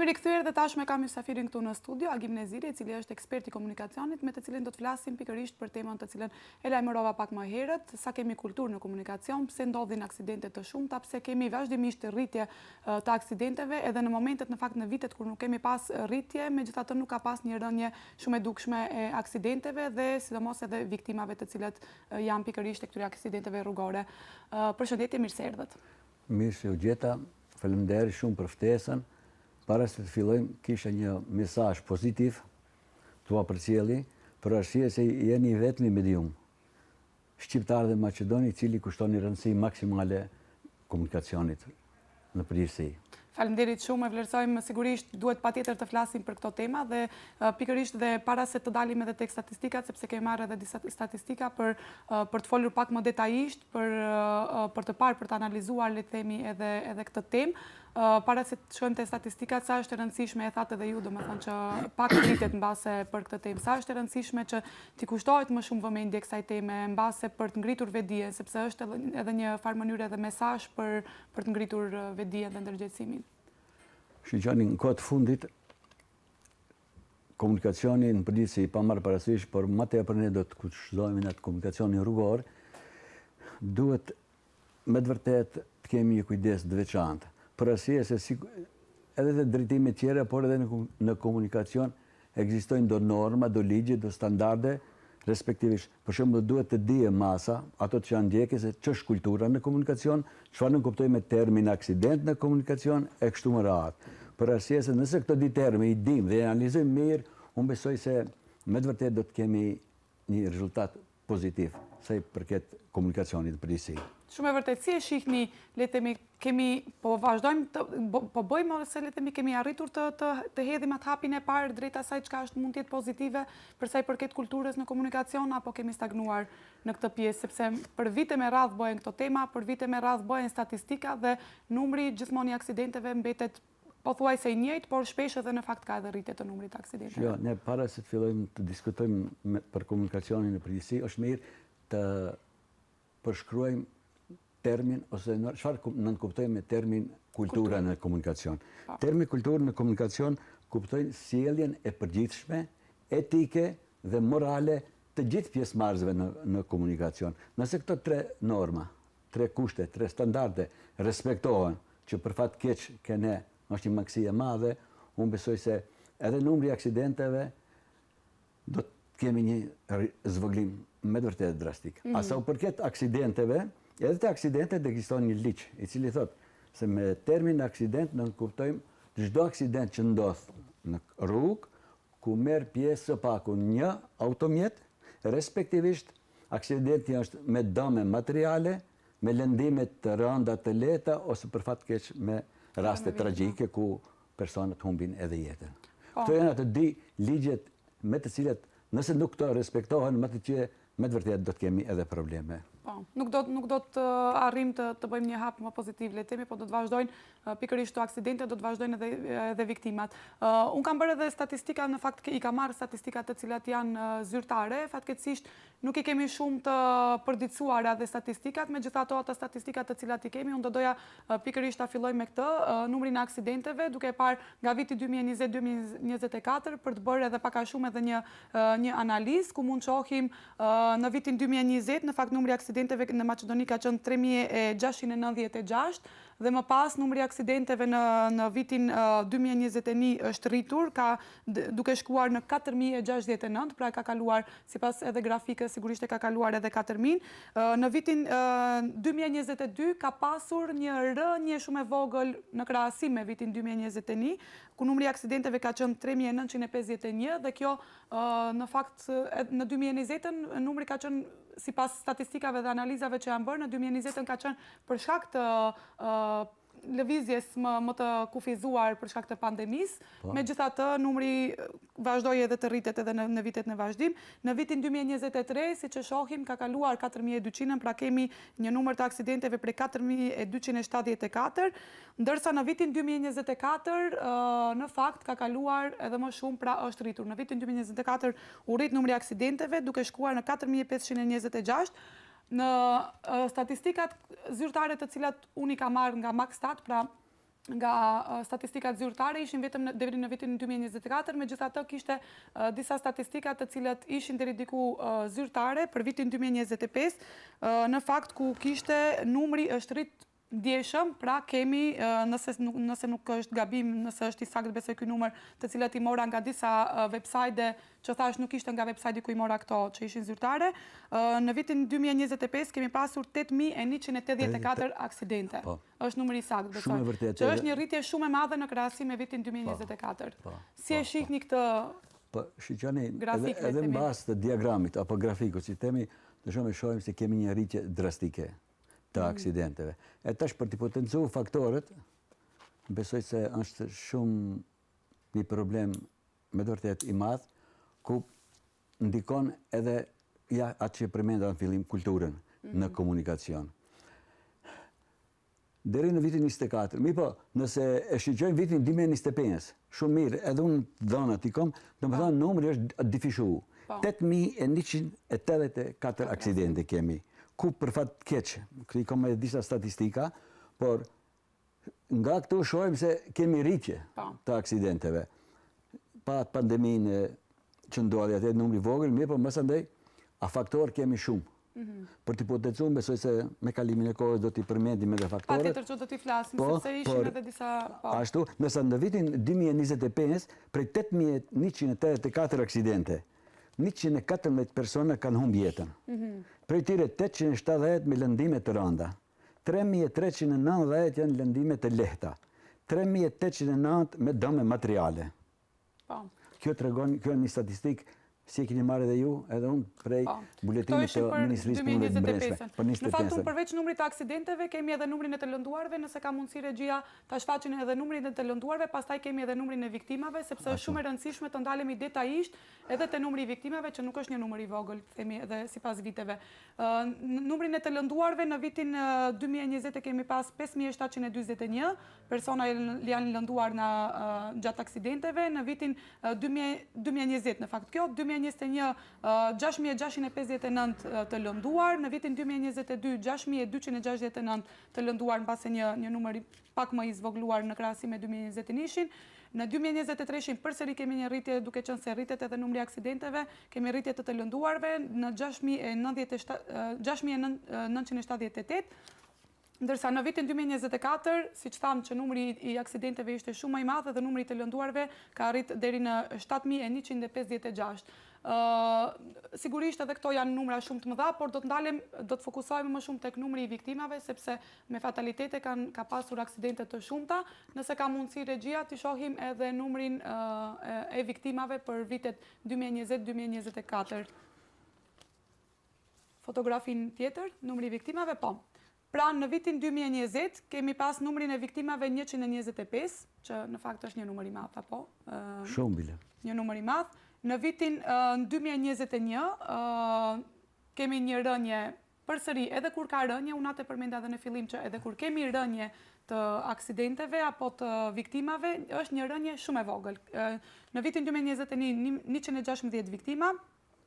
Jemi rikthyer dhe tashmë kam mysafirin këtu në studio, Agim Neziri, i cili është ekspert i komunikacionit, me të cilin do të flasim pikërisht për temën të cilën e lajmërova pak më herët, sa kemi kulturë në komunikacion, pse ndodhin aksidente të shumta, pse kemi vazhdimisht rritje të aksidenteve, edhe në momentet në fakt në vitet kur nuk kemi pas rritje, megjithatë nuk ka pas një rënje shumë e dukshme e aksidenteve dhe sidomos edhe viktimave të cilët janë pikërisht e këtyre aksidenteve rrugore. Përshëndetje, mirë se erdhët. Mirë se u gjeta, faleminderit shumë për ftesën. Para se të fillojmë, kisha një mesazh pozitiv t'ua përcjelli, për arsye se jeni vetmi medium shqiptar dhe Maqedoni i cili kushtoni rëndësi maksimale komunikacionit në përgjithësi. Faleminderit shumë, e vlerësojmë, sigurisht duhet patjetër të flasim për këto tema dhe pikërisht dhe para se të dalim edhe tek statistikat, sepse kemi marrë edhe disa statistika për të folur pak më detajisht, për të parë, për të analizuar, le të themi, edhe këtë temë. Para se të shkojmë te statistikat, sa është e rëndësishme, e thatë edhe ju, domethënë që pak rritet mbase për këtë temë, sa është e rëndësishme që t'i kushtohet më shumë vëmendje kësaj teme mbase për të ngritur vetdijen, sepse është edhe një farë mënyrë edhe mesazh për të ngritur vetdijen dhe ndërgjegjësimin. Shqiqani, në kohë të fundit, komunikacioni në përgjithësi pa marrë parasysh, por më tepër ne do të kushtojmë në atë komunikacionin rrugor, duhet me të vërtet të kemi një kujdes të veçantë. Për arsye se edhe të drejtime tjera, por edhe në komunikacion ekzistojnë do norma, do ligje, do standarde, respektivisht. Për shembull, duhet të dije masa, ato që janë ndjekë se ç'është kultura në komunikacion, çfarë ne kuptojmë me termin aksident në komunikacion e kështu me radhë. Për arsye se nëse këto dy terme i dim dhe analizojmë mirë, unë besoj se me të vërtetë do të kemi një rezultat pozitiv sa i përket komunikacionit përgjithësi. Shumë e vërtetë, si e shihni, le të themi, po vazhdojmë po bëjmë ose le të themi kemi arritur të hedhim atë hapin e parë drejt asaj çka mund të jetë pozitive për sa i përket kulturës në komunikacion, apo kemi stagnuar në këtë pjesë, sepse për vite me radhë bëhen këto tema, për vite me radhë bëhen statistika dhe numri gjithmonë i aksidenteve mbetet pothuajse i njëjtë, por shpesh edhe në fakt ka edhe rritje të numrit të aksidenteve. Jo, ne para se të fillojmë të diskutojmë për komunikacionin në përgjithësi, është mirë të përshkruajmë termin, ose çfarë nënkuptojmë me termin kultura në komunikacion. Termi kulturë në komunikacion kuptojnë sjelljen e përgjithshme, etike dhe morale të gjithë pjesëmarrësve në komunikacion. Nëse këto tre norma, tre kushte, tre standarde respektohen, që për fat keq kene është një mangësi e madhe, unë besoj se edhe numri i aksidenteve do të kemi një zvogëlim me të vërtetë drastik. Asa u përket aksidenteve, edhe te aksidentet ekziston një ligj i cili thotë se me termin aksident ne kuptojmë çdo aksident që ndodh në rrugë ku merr pjesë së paku një automjet, respektivisht aksidenti është me dëme materiale, me lëndime të rënda të lehta ose për fat keq me raste tragjike ku personat humbin edhe jetën. Këto janë ato dy ligjet me të cilat nëse nuk këto respektohen, me të vërtetë do të kemi edhe probleme. Nuk do të arrim të bëjmë një hap më pozitiv, le të themi, po do të vazhdojnë pikërisht aksidente, do të vazhdojnë edhe viktimat. Unë kam bërë edhe statistika, në fakt i kam marrë statistikat të cilat janë zyrtare, fatkeqësisht nuk i kemi shumë të përditësuara dhe statistikat, megjithatë ato statistikat të cilat i kemi, unë do doja pikërisht ta filloj me këtë, numrin e aksidenteve, duke parë nga viti 2020-2024 për të bërë edhe pak a shumë edhe një analizë ku mund shohim në vitin 2020, në fakt numri i aksidenteve në Maqedoni ka qenë 3696 dhe më pas numri i aksidenteve në vitin 2021 është rritur, duke shkuar në 4069, pra ka kaluar sipas edhe grafikës sigurisht e ka kaluar edhe 4000. Në vitin 2022 ka pasur një rënje shumë e vogël në krahasim me vitin 2021, ku numri i aksidenteve ka qenë 3951 dhe kjo në fakt në 2020 numri ka qenë sipas statistikave dhe analizave që janë bërë në 2020 ka qenë për shkak të lëvizjes më të kufizuar për shkak të pandemisë. Megjithatë, numri vazhdoi edhe të rritet edhe në vitet në vazhdim. Në vitin 2023, siç e shohim, ka kaluar 4200, pra kemi një numër të aksidenteve prej 4274, ndërsa në vitin 2024 në fakt ka kaluar edhe më shumë, pra është rritur. Në vitin 2024 u rrit numri i aksidenteve duke shkuar në 4526. Në statistikat zyrtare të cilat unë i kam marrë nga Makstat, pra nga statistikat zyrtare ishin vetëm deri në vitin 2024, megjithatë kishte disa statistikat të cilat ishin deri diku zyrtare për vitin 2025, në fakt ku kishte numri është rrit ndjeshëm, pra kemi, nëse nuk është gabim, nëse është i saktë besoj ky numër, të cilat i mora nga disa websajte që thash nuk ishte nga websajti ku i mora këto që ishin zyrtare, në vitin 2025 kemi pasur 8.184 aksidente. Është numri i saktë besoj, që është një rritje shumë e madhe në krahasim me vitin 2024. Si e shihni këtë grafik? Edhe në bazë të diagramit apo grafikut, si themi, do shohim se kemi një rritje drastike të aksidenteve. E tash për të potencuar faktorët, besoj se është shumë një problem me vërtet i madh, ku ndikon edhe atë që përmenda në fillim, kulturën në komunikacion. Deri në vitin 24, nëse e shiqojmë vitin 2025, shumë mirë, edhe unë dhënat i kom, do më thonë numri është difishu. 8.184 aksidente kemi. Ku për fat keq, i kom edhe disa statistika, por nga këtu shohim se kemi rritje të aksidenteve. Pa pandeminë që ndodhi atë numri vogël, mirë, por mësë ndaj, a faktor kemi shumë. Për t'i potencuar, besoj se me kalimin e kohës do t'i përmendim edhe faktorët. Pa tjetër që do t'i flasim, sepse ishin edhe disa... Ashtu, nësa në vitin 2025, prej 8.184 aksidente, 114 persona kanë humbë jetën. Prej tyre 870 me lëndime të rënda, 3.390 janë lëndime të lehta, 3.809 me dëme materiale. Kjo është një statistikë si e keni marrë edhe ju, edhe unë prej buletinit të Ministrisë Punëve të Brendshme. Në fakt, unë përveç numrit të aksidenteve, kemi edhe numrin e të lënduarve, nëse ka mundësi regjia ta shfaqin edhe numrin e të lënduarve, pastaj kemi edhe numrin e viktimave, sepse është shumë e rëndësishme të ndalemi detajisht edhe te numri i viktimave, që nuk është një numër i vogël, themi edhe sipas viteve. Numrin e të lënduarve në vitin 2020 kemi pas 5.741 persona janë lënduar gjatë aksidenteve, në vitin 2020, në fakt kjo, 2021, 6.659 të lënduar, në vitin 2022, 6.269 të lënduar në base një numër pak më i zvogluar në krahasim me 2020 ishin. Në 2023 përsëri kemi një rritje, duke qenë se rritet edhe numri aksidenteve, kemi rritje të lënduarve në 6.978, ndërsa në vitin 2024, si që thamë që numri i aksidenteve ishte shumë më i madh dhe numri të lënduarve ka arrit deri në 7.156. Sigurisht edhe këto janë numra shumë të mëdha, por do të fokusohemi më shumë tek numri i viktimave, sepse me fatalitete ka pasur aksidente të shumta. Nëse ka mundësi regjia, të shohim edhe numrin e viktimave për vitet 2020-2024. Fotografin tjetër, numri i viktimave, po. Pra në vitin 2020 kemi pas numrin e viktimave 125, që në fakt është një numër i madh, apo? Shumë bile. Një numër i madh. Në vitin 2021 kemi një rënje përsëri, edhe kur ka rënje, unë atë përmenda edhe në fillim që edhe kur kemi rënje të aksidenteve apo të viktimave, është një rënje shumë e vogël. Në vitin 2021 116 viktima,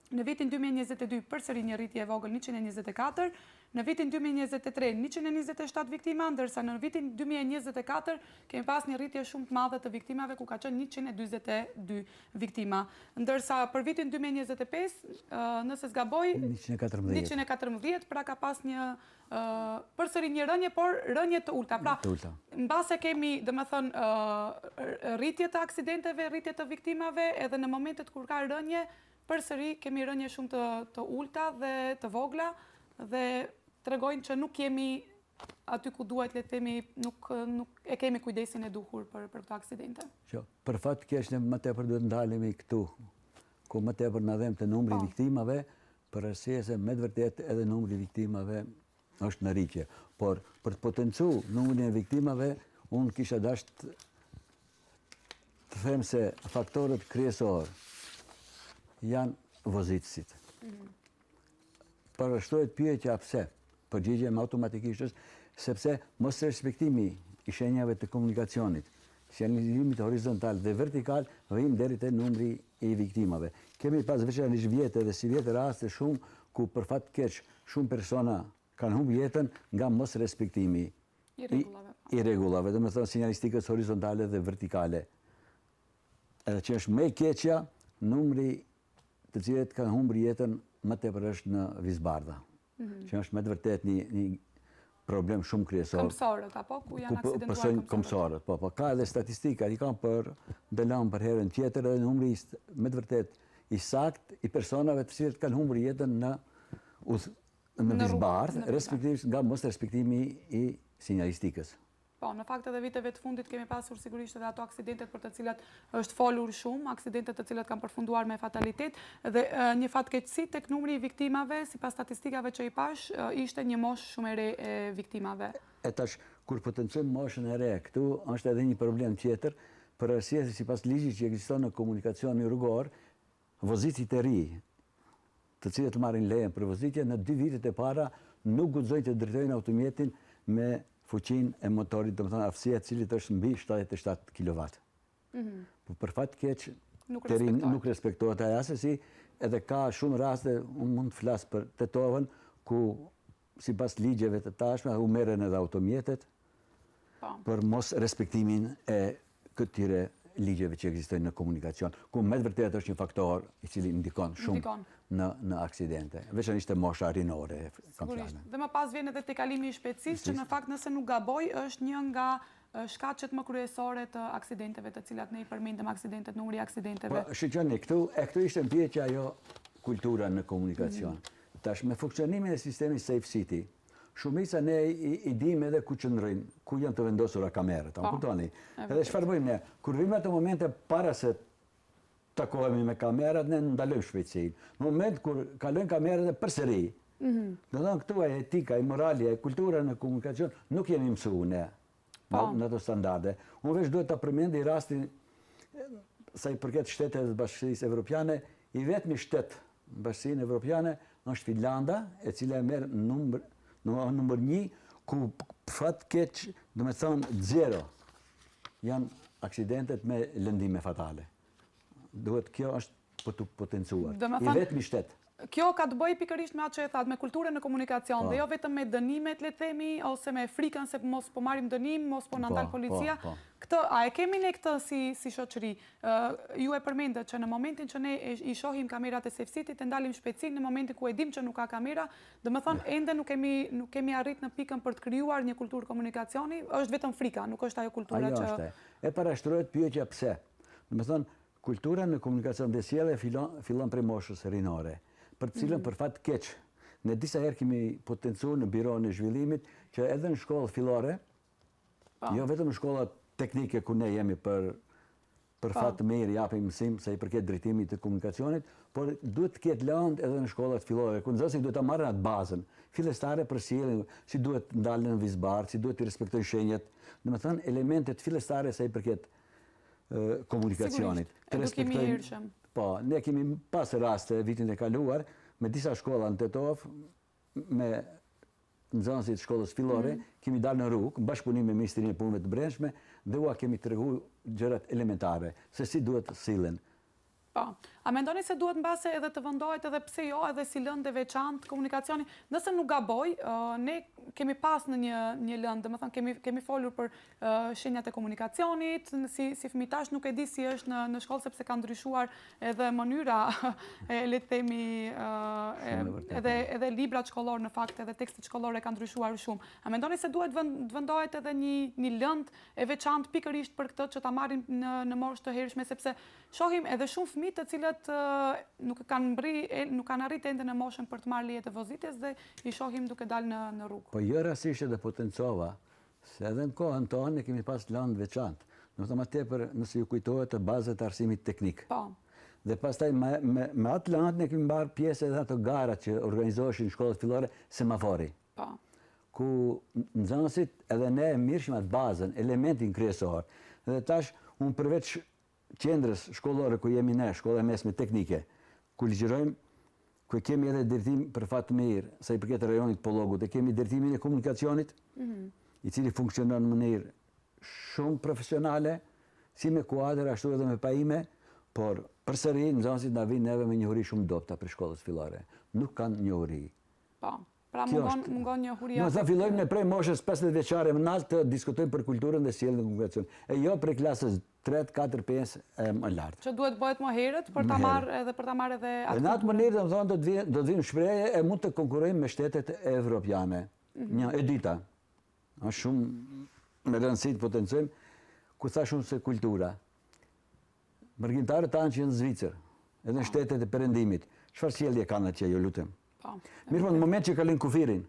në vitin 2022 përsëri një rritje e vogël 124, në vitin 2023 127 viktima, ndërsa në vitin 2024 kemi pas një rritje shumë të madhe të viktimave ku ka qenë 142 viktima. Ndërsa për vitin 2025, nëse zgaboj, 114, pra ka pas një përsëri një rënje, por rënje të ulta. Pra, në base kemi, dhe më thënë, rritje të aksidenteve, rritje të viktimave, edhe në momentet kur ka rënje, përsëri kemi rënje shumë të ulta dhe të vogla dhe tregojnë që nuk jemi aty ku duhet, le të themi, nuk e kemi kujdesin e duhur për këto aksidente. Për fat keq ne më tepër duhet ndalemi këtu, ku më tepër na dhem të numri i viktimave, për arsye se me të vërtetë edhe numri i viktimave është në rritje. Por për të potencuar numrin e viktimave, unë kisha dashur të them se faktorët kryesorë janë vozitësit. Përshtohet pyetja pse, përgjigjem automatikisht është sepse mos respektimi i shenjave të komunikacionit, sinjalizimit horizontal dhe vertikal, vim deri te numri i viktimave. Kemi pas veçanërisht vjetë dhe si vjetë raste shumë ku për fat keq shumë persona kanë humbur jetën nga mos respektimi i rregullave. irregullave, dhe me thënë sinjalistikës horizontale dhe vertikale. Edhe që është me keqja, numri të cilët kanë humbur jetën më tepër është në Vizbardha, që është me të vërtet një problem shumë kryesor. Këmbësorët, apo ku janë aksidentuar këmbësorët? Po, ka edhe statistika, i kam për dëlam për herën tjetër, edhe numri me të vërtet i sakt i personave të cilët kanë humbur jetën në Vizbardh, respektivisht nga mos respektimi i sinjalistikës. Po, në fakt edhe viteve të fundit kemi pasur sigurisht edhe ato aksidentet për të cilat është folur shumë, aksidentet të cilat kanë përfunduar me fatalitet, dhe një fatkeqësi tek numri i viktimave, sipas statistikave që i pash, ishte një moshë shumë e re e viktimave. E tash, kur potencojmë moshën e re, këtu është edhe një problem tjetër, për arsye se sipas ligjit që ekziston në komunikacionin rrugor, vozicit e ri, të cilët marrin lejen për vozitje, në 2 vitet e para nuk guxojnë të drejtojnë automjetin me fuqinë e motorit, do të thonë aftësia e cilit është mbi 77 kW. Po për fat keq nuk respektohet ajo, se edhe ka shumë raste, unë mund të flas për Tetovën, ku sipas ligjeve të tashme u merren edhe automjetet për mos respektimin e këtyre ligjeve që ekzistojnë në komunikacion, ku me të vërtetë është një faktor i cili ndikon shumë në aksidente, veçanërisht mosha rinore. Sigurisht. Dhe më pas vjen edhe tekalimi i shpejtësisë, që në fakt nëse nuk gaboj është një nga shkaqet më kryesore të aksidenteve, të cilat ne i përmendëm aksidentet, numri i aksidenteve. Po shikoni, këtu ishte mbjellja ajo kultura në komunikacion. Tash me funksionimin e sistemit Safe City, shumica ne i dim edhe ku qëndrojnë, ku janë të vendosura kamerët. Kuptoni? Edhe çfarë bëjmë ne? Kur vim ato momente para se takohemi me kamerat, ne ndalojmë shpejtësinë. Në moment kur kalojnë kamerat përsëri, do të thonë këtu e etika, e morali, e kultura në komunikacion nuk jemi mësuar ne në ato standarde. Unë veç duhet ta përmend rastin sa i përket Shteteve të Bashkisë Evropiane, i vetmi shtet në Bashkinë Evropiane është Finlanda, e cila merr numër 1, ku fatkeq, do të thonë 0 janë aksidentet me lëndime fatale. Duhet, kjo është për të potencuar. I vetmi shtet. Kjo ka të bëjë pikërisht me atë që e thatë, me kulturën në komunikacion, dhe jo vetëm me dënimet, le të themi, ose me frikën se mos po marrim dënim, mos po na ndal policia. Këtë, a e kemi ne këtë si shoqëri? Ju e përmendët që në momentin që ne i shohim kamerat e Safe City, të ndalim shpejtësinë, në momentin ku e dim që nuk ka kamera, dhe më thonë, ende nuk kemi arrit në pikën për të krijuar një kulturë komunikacioni, është vetëm frika, nuk është ajo kultura që... Ajo është. E parashtrohet pyetja pse. Dhe më thonë, kultura në komunikacion dhe sjellje fillon prej moshës rinore, për të cilën për fat keq, ne disa herë kemi potencuar në biroën e zhvillimit që edhe në shkollë fillore, jo vetëm në shkollat teknike ku ne jemi për fat të mirë japim mësim sa i përket drejtimit të komunikacionit, por duhet të ketë lëndë edhe në shkollat fillore, ku nxënësit duhet ta marrin atë bazën fillestare për sjelljen, si duhet ndalen në Vizbardh, si duhet të respektojnë shenjat, domethënë elementet fillestare sa i përket komunikacionit. Edukimi i hyrshëm. Po, ne kemi pas raste vitin e kaluar me disa shkolla në Tetov, me nxënësit shkollës fillore, kemi dalë në rrugë, në bashkëpunim me Ministrinë e Punëve të Brendshme, dhe ua kemi treguar gjërat elementare, se si duhet sillen. Po. A mendoni se duhet mbase edhe të vendohet edhe pse jo, edhe si lëndë veçantë komunikacioni? Nëse nuk gaboj, ne kemi pas në një lëndë, domethënë kemi folur për shenjat e komunikacionit, si fëmijë tash nuk e di si është në shkollë sepse ka ndryshuar edhe mënyra le të themi edhe librat shkollor në fakt, edhe tekstet shkollore kanë ndryshuar shumë. A mendoni se duhet vendohet edhe një lëndë e veçantë pikërisht për këtë që ta marrin në moshë të hershme, sepse shohim edhe shumë fëmijë të cilët nuk kanë arritur ende në moshën për të marrë lejet e vozitjes dhe i shohim duke dalë në rrugë. Po jo rastisht edhe potencova, se edhe në kohën tonë ne kemi pas lëndë veçantë. Domethënë më tepër nëse ju kujtohet të bazat e arsimit teknik. Po. Dhe pastaj me atë lëndë ne kemi marrë pjesë edhe ato garat që organizoheshin në shkollat fillore semafori. Po. Ku nxënësit edhe ne mirëshim atë bazën, elementin kryesor. Dhe tash unë përveç qendrës shkollore ku jemi ne, shkolla mesme teknike, ku ligjërojmë, ku kemi edhe drejtim për fat të mirë, sa i përket rajonit Pollogut, e kemi drejtimin e komunikacionit, i cili funksionon në mënyrë shumë profesionale, si me kuadër, ashtu edhe me pajime, por përsëri nxënësit na vinë neve me njohuri shumë dobta për shkollës fillore. Nuk kanë njohuri. Po. Pra mungon një huria. Në të fillojmë në prej moshës 50 vjeçare më nalt të diskutojmë për kulturën dhe sjelljen e komunikacion. E jo prej klasës 3, 4, 5 e më lartë. Që duhet bëhet më herët për ta marrë edhe atë. Në atë mënyrë do të vinë shprehje e mund të konkurrojmë me shtetet evropiane. Një edita. Është shumë me rëndësi të potencojmë ku tha shumë se kultura. Mërgjimtarët tanë që janë në Zvicër, edhe në shtetet e perëndimit. Çfarë sjellje kanë atje, ju lutem? Mirë, po në moment që kalin kufirin,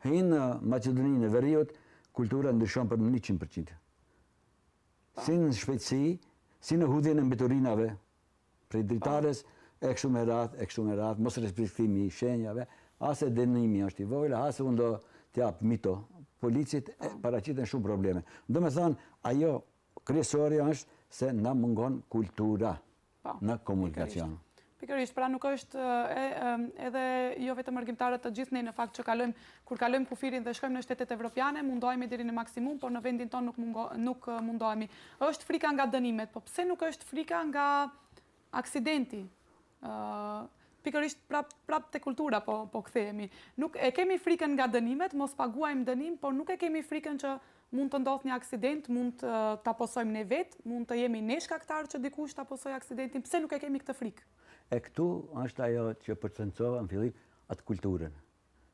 hinë në Maqedoninë e Veriut, kultura ndryshon për 100%. Si në shpejtësi, si në hudhjen e mbeturinave, prej dritares, e kështu me radhë, mos respektimi i shenjave, ase dënimi është i vogël, ase unë do t'jap mito policit, paraqiten shumë probleme. Do me thonë, ajo kryesorja është se na mungon kultura në komunikacion. Pikërisht, pra nuk është edhe jo vetëm argjimtarët të gjithë ne në fakt që kur kalojmë kufirin dhe shkojmë në shtetet evropiane, mundohemi deri në maksimum, por në vendin tonë nuk mundohemi. Është frika nga dënimet, po pse nuk është frika nga aksidenti? Pikërisht prap te kultura po kthehemi. Nuk e kemi frikën nga dënimet, mos paguajmë dënim, por nuk e kemi frikën që mund të ndodhë një aksident, mund të aposojmë ne vetë, mund të jemi ne shkaktar që dikush të aposoj aksidentin. Pse nuk e kemi këtë frikë? E këtu është ajo që përcëncova në fillim atë kulturën.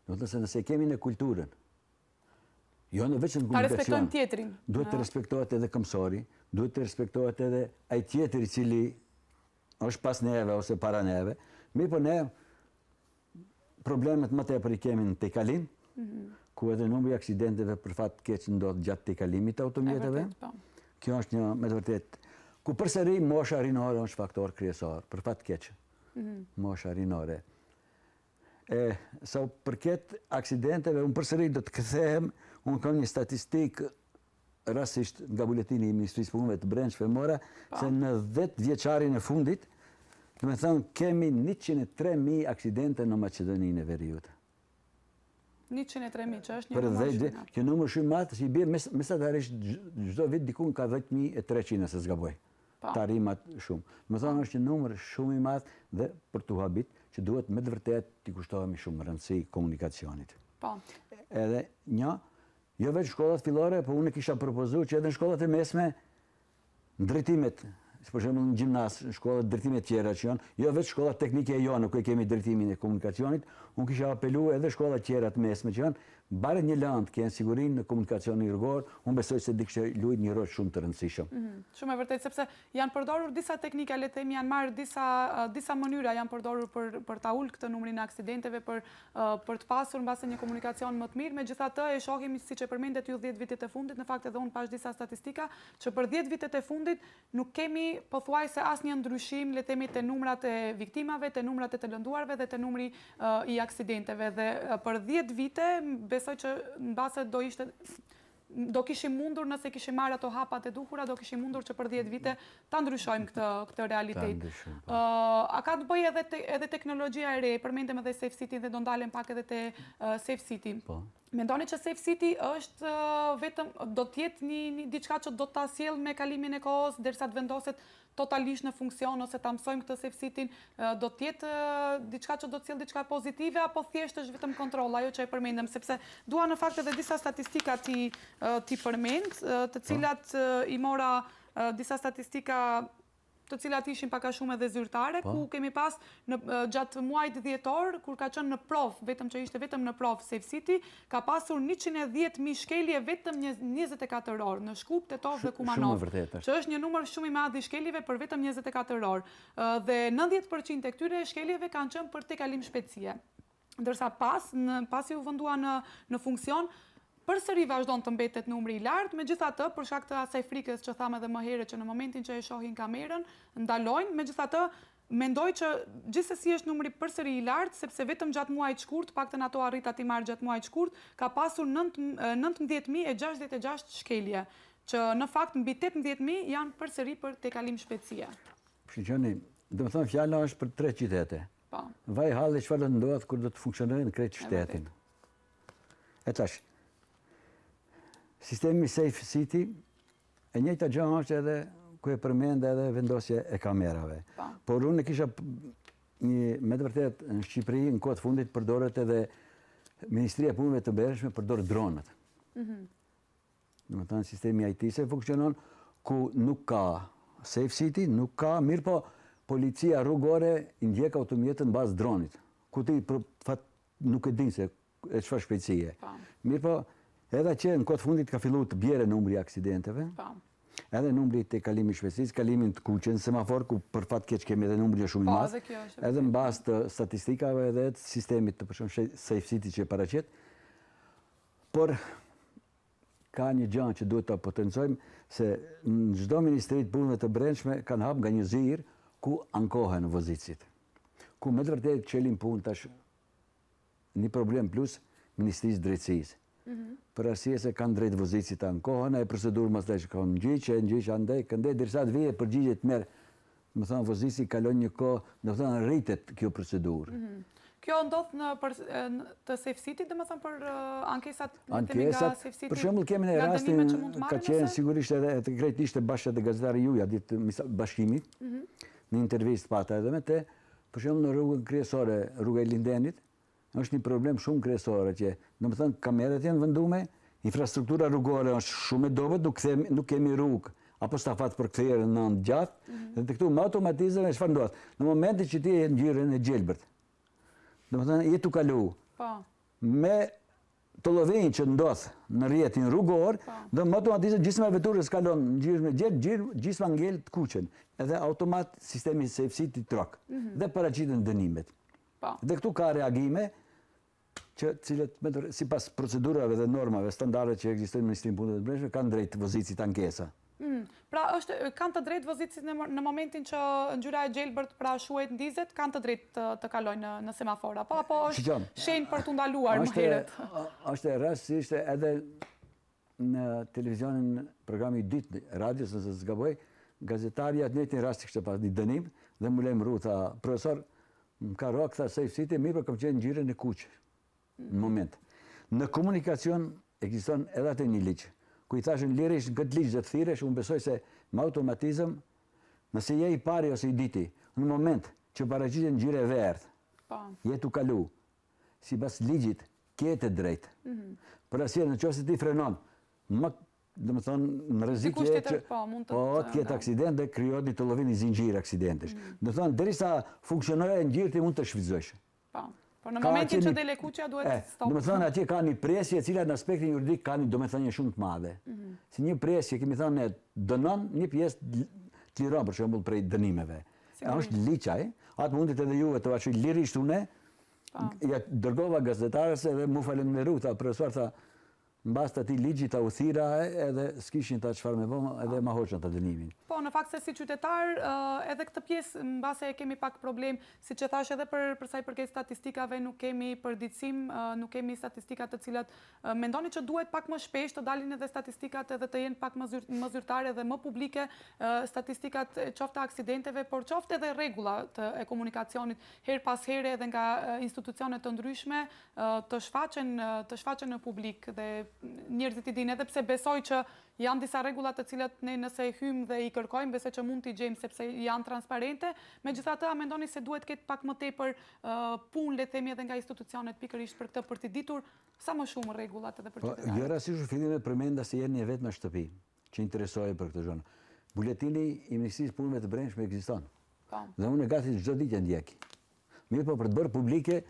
Do të thënë se kemi në kulturën. Jo në veçën komunikacion. Ta respektojmë tjetrin. Duhet të respektohet edhe këmsori, duhet të respektohet edhe ai tjetri i cili është pas neve ose para neve. Mirë po ne problemet më tepër i kemi në tejkalim, ku edhe numri i aksidenteve për fat të keq ndodh gjatë tejkalimit të automjeteve. Kjo është një me të vërtetë ku përsëri mosha rinore është faktor kryesor, për fat të keq. Mosha rinore. Sa përket aksidenteve, unë përsëri do të kthehem, unë kam një statistikë rastisht nga buletini i Ministrisë Punëve të Brendshme mora, se në 10 vjeçarin e fundit, do të thënë kemi 103.000 aksidente në Maqedoninë e Veriut. 103.000, që është një numër shumë i madh. Kjo numër shumë i madh, që i bie mesatarisht çdo vit diku ka 10.300 se s'gaboj. Tarimat shumë. Më thonë është një numër shumë i madh dhe për tu habit që duhet me të vërtetë t'i kushtohemi shumë rëndësi komunikacionit. Edhe një, jo vetë shkollat fillore, po unë kisha propozuar që edhe në shkollat e mesme drejtimet, për shembull në gjimnaz, në shkollat drejtime tjera që janë, jo vetë shkollat teknike jo, nuk e kemi drejtimin e komunikacionit, unë kisha apeluar edhe shkollat tjera të mesme që janë, bare një landë kënë sigurinë në komunikacionin rrugor, unë besoj se dikështë luajt një rol shumë të rëndësishëm. Shumë e vërtet, sepse janë përdorur disa teknika, le të themi, janë marrë disa mënyra janë përdorur për ta ulë këtë numrin e aksidenteve, për të pasur mbase një komunikacion më të mirë. Megjithatë, e shohim siç e përmendet ju 10 vitet e fundit, në fakt edhe unë pash disa statistika që për 10 vitet e fundit nuk kemi pothuajse asnjë ndryshim, le të themi, te numrat e viktimave, te numrat e të lënduarve dhe te numri i aksidenteve. Dhe për 10 vite besoj që në base do kishim mundur, nëse kishim marrë ato hapat e duhura, do kishim mundur që për 10 vite ta ndryshojmë këtë realitet. A ka të bëjë edhe teknologjia e re, përmendem edhe Safe City dhe do ndalem pak edhe te Safe City. Mendoni që Safe City është vetëm, do t'jetë një diçka që do ta sjell me kalimin e kohës, derisa të vendoset totalisht në funksion, ose ta mësojmë këtë Safe City, do t'jetë diçka që do të sjell diçka pozitive, apo thjesht është vetëm kontroll, ajo që e përmendem, sepse dua në fakt edhe disa statistika ti përmend, të cilat i mora disa statistika të cilat ishin pak a shumë edhe zyrtare, ku kemi pas gjatë muajit dhjetor, kur ka qenë në provë, vetëm që ishte vetëm në provë Safe City, ka pasur 110.000 shkelje vetëm 24 orë, në Shkup, Tetov dhe Kumanov, që është një numër shumë i madh i shkeljeve për vetëm 24 orë. Dhe 90% e këtyre shkeljeve kanë qenë për tejkalim shpejtësie. Ndërsa pasi u vendua në funksion, përsëri vazhdon të mbetet numri i lartë, megjithatë, për shkak të asaj frikës që thamë edhe më herët që në momentin që e shohin kamerën, ndalojnë, megjithatë, mendoj që gjithsesi është numri përsëri i lartë, sepse vetëm gjatë muajit shkurt, paktën ato arrit ati marrë gjatë muajit shkurt, ka pasur 19.066 shkelje, që në fakt mbi 18.000 janë përsëri për tejkalim shpejtësie. Shiqoni, do të thonë fjala është për 3 qytete. Vaj halli çfarë do ndodh kur do të funksionojë në krejt shtetin. E tash, sistemi Safe City, e njëjta gjë është edhe ku e përmend edhe vendosje e kamerave. Por unë kisha me të vërtetë në Shqipëri në kohë të fundit përdoret edhe Ministria e Punëve të Brendshme përdor dronët. Domethënë sistemi IT-se funksionon ku nuk ka safe city, nuk ka, mirë po policia rrugore i ndjek automjetën në bazë dronit. Ku ti për fat nuk e din se e çfarë shpejtësie. Mirë po, edhe që në kohë fundit ka filluar të bjerë numri i aksidenteve. Edhe numri të kalimi shpejtësisë, kalimin të kuqen, semafor ku për fat keq kemi edhe numri shumë i madh. Edhe në bazë të statistikave edhe të sistemit të përshëm safe city që paraqet. Por ka një gjë që duhet ta potencojmë se në çdo ministri të punëve të brendshme kanë hap nga një zir ku ankohen vozicit. Ku me të vërtetë çelin punë tash një problem plus Ministrisë Drejtësisë. Për arsye se kanë drejt vozicit të ankohen, e procedurë mos tash kanë ngjyq andaj këndej derisa të vijë përgjigjet merr. Do të thonë vozici kalon një kohë, do të thonë rritet kjo procedurë. Kjo ndodh në të Safe City, domethënë për ankesat nga Safe City. Për shembull kemi në rastin ka qenë sigurisht edhe krejtësisht e bashkë te gazetari juja ditë bashkimit. Në intervistë pata edhe me te, për shembull në rrugën kryesore, rruga e Lindenit, është një problem shumë kryesor që, domethënë kamerat janë vendume, infrastruktura rrugore është shumë e dobët, nuk kemi rrugë apo stafat për kthyer në gjatë, dhe këtu me automatizëm çfarë ndodh? Në momentin që ti je në ngjyrën e gjelbërt, domethënë je tu kalu. Me tollovinj që ndodh në rrjetin rrugor, do me automatizëm gjysma e veturës kalon në ngjyrën e gjelbërt, gjysma ngel të kuqen, edhe automat sistemi safe city trok dhe paraqiten dënimet. Dhe këtu ka reagime që cilët sipas procedurave dhe normave standarde që ekzistojnë në Ministrinë e Punëve të Brendshme kanë drejt vozicit ankesa. Pra kanë të drejt vozicit në momentin që ngjyra e gjelbërt pra shuhet ndizet, kanë të drejt të kalojnë në semafora, apo është shenjë për t'u ndaluar më herët? Është rastësisht edhe në televizionin programi Ditë radios nëse zgaboj, gazetari atë në rast kishte pas një dënim dhe më lajmërua tha profesor më ka rrok tha safe city mirë për kam qenë ngjyrën e kuq në moment. Në komunikacion ekziston edhe atë një ligj. Ku i thashën lirisht këtë ligj dhe të thirresh, unë besoj se me automatizëm, nëse je i pari ose i diti, në moment që paraqitet ngjyrë e verdhë, je tu kalu, sipas ligjit ke të drejtë. Për arsye nëse ti frenon, domethënë në rrezik je që të ketë aksident dhe krijohet një tollovin i zinxhir aksidentesh. Do thonë derisa funksionojë ngjyrë ti mund të shfrytëzosh. Por në momentin që dele kuqja duhet stop. Domethënë atje ka një presje e cila në aspektin juridik ka një domethënie shumë të madhe. Si një presje kemi thënë dënon një pjesë të liron për shembull prej dënimeve. Është liçaj, atë mundit edhe juve të vazhdoj lirisht unë. Ja dërgova gazetarës edhe mu falenderoj profesor tha mbas të atij ligjit ta u thira edhe s'kishin ta çfarë me bëmë edhe ma hoqën të dënimin. Po, në fakt se si qytetar, edhe këtë pjesë mbase kemi pak problem, siç e thash edhe për sa i përket statistikave, nuk kemi përditësim, nuk kemi statistikat të cilat mendoni që duhet pak më shpesh të dalin edhe statistikat edhe të jenë pak më zyrtare dhe më publike, statistikat qoftë aksidenteve, por qoftë edhe rregullat e komunikacionit her pas here edhe nga institucione të ndryshme të shfaqen në publik dhe njerëzit i dinë, edhe pse besoj që janë disa rregullat të cilat ne nëse i hyjmë dhe i kërkojmë, besoj që mund t'i gjejmë sepse janë transparente, megjithatë a mendoni se duhet ketë pak më tepër punë le të themi edhe nga institucionet pikërisht për këtë, për t'i ditur sa më shumë rregullat edhe për qytetarët. Jo rastësisht fillimet përmenda se jeni vetëm në shtëpi që interesohej për këtë gjë. Buletini i Ministrisë Punëve të Brendshme ekziston. Dhe unë gati çdo ditë ndjek. Mirë po për të bërë publike,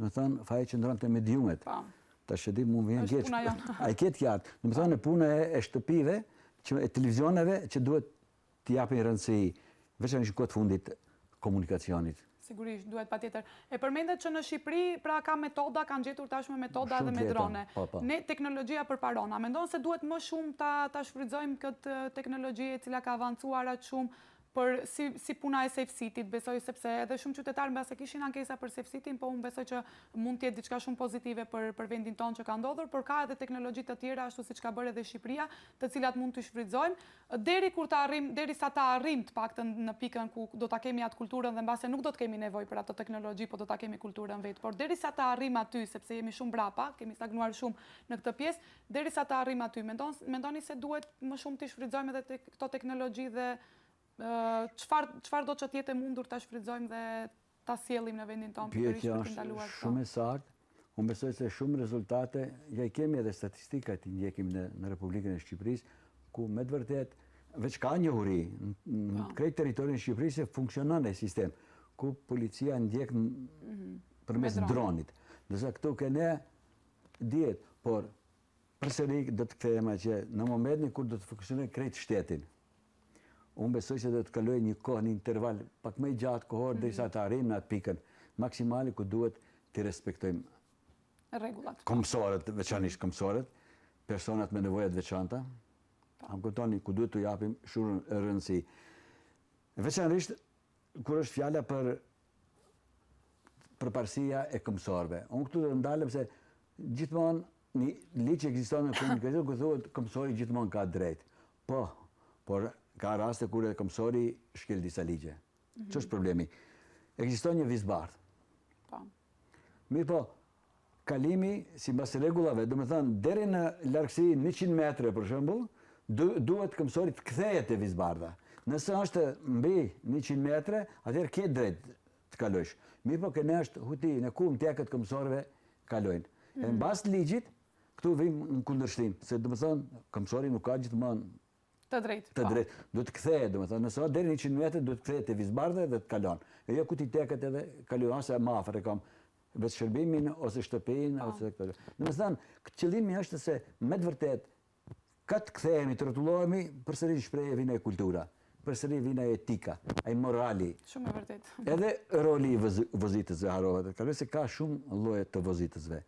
do të thonë faji qëndronte me diumet. Tash e di mund vjen keq. Ai ketë qartë. Do të thonë puna e shtëpive, e televizioneve që duhet t'i japin rëndësi, veçanërisht në kohë të fundit komunikacionit. Sigurisht, duhet patjetër. E përmendet që në Shqipëri pra ka metoda, kanë gjetur tashmë metoda edhe me drone. Ne teknologjia përparon. A mendon se duhet më shumë ta shfrytëzojmë këtë teknologji e cila ka avancuar aq shumë për si puna e Safe City-t, besoj sepse edhe shumë qytetarë mbase kishin ankesa për Safe City-n, po unë besoj që mund të jetë diçka shumë pozitive për vendin tonë që ka ndodhur, por ka edhe teknologji të tjera ashtu siç ka bërë edhe Shqipëria, të cilat mund të shfrytëzojmë derisa ta arrim të paktën në pikën ku do ta kemi atë kulturën dhe mbase nuk do të kemi nevojë për ato teknologji, po do ta kemi kulturën vetë. Por derisa ta arrim aty, sepse jemi shumë brapa, kemi stagnuar shumë në këtë pjesë, derisa ta arrim aty, mendoni se duhet më shumë të shfrytëzojmë edhe këto teknologji dhe çfarë do që tjetë e mundur ta shfrytëzojmë dhe ta sjellim në vendin tonë? Pyetja është shumë e saktë. Unë besoj se shumë rezultate, ja i kemi edhe statistikat i ndjekim në Republikën e Shqipërisë, ku me të vërtet, veç ka njohuri, në krejt teritorin e Shqipërisë funksionon e sistem, ku policia ndjek përmes dronit. Dësa këtu këne djetë, por përsëri do të kthehemi që në momentin kur do të funksionojë krejt shtetin, unë besoj se do të kaloj një kohë, një interval pak më i gjatë kohor derisa të arrijmë në atë pikën maksimale ku duhet të respektojmë rregullat. Komsorët, veçanërisht komsorët, personat me nevojat veçanta. Am kuptoni ku duhet t'u japim shumë rëndësi. Veçanërisht kur është fjala për përparësia e komsorëve. Unë këtu do të ndalem se gjithmonë një ligj ekziston në komunikacion ku thuhet komsori gjithmonë ka drejt. Po, por ka raste kur edhe komsori shkel disa ligje. Ç'është problemi? Ekziston një vizbardh. Po. Mirë po, kalimi sipas rregullave, domethënë deri në largësi 100 metra për shembull, duhet komsori të kthehet te vizbardha. Nëse është mbi 100 metra, atëherë ke drejt të kalosh. Mirë po, këne është huti në ku mtekët komsorëve kalojnë. E mbas ligjit, këtu vim në kundërshtim, se domethënë komsori nuk ka gjithmonë të drejtë. Të drejtë. Duhet të kthehet, domethënë, nëse deri 100 metra duhet të kthehet te vizbardha dhe të kalon. E jo ku ti teket edhe kalon ose më afër e kam vetë shërbimin ose shtëpinë ose këto. Domethënë, qëllimi është se me të vërtet ka të kthehemi, të rrotullohemi, përsëri shprehje vjen e kultura, përsëri vjen e etika, ai morali. Shumë e vërtet. Edhe roli i vozitësve harohet. Kaloj se ka shumë lloje të vozitësve.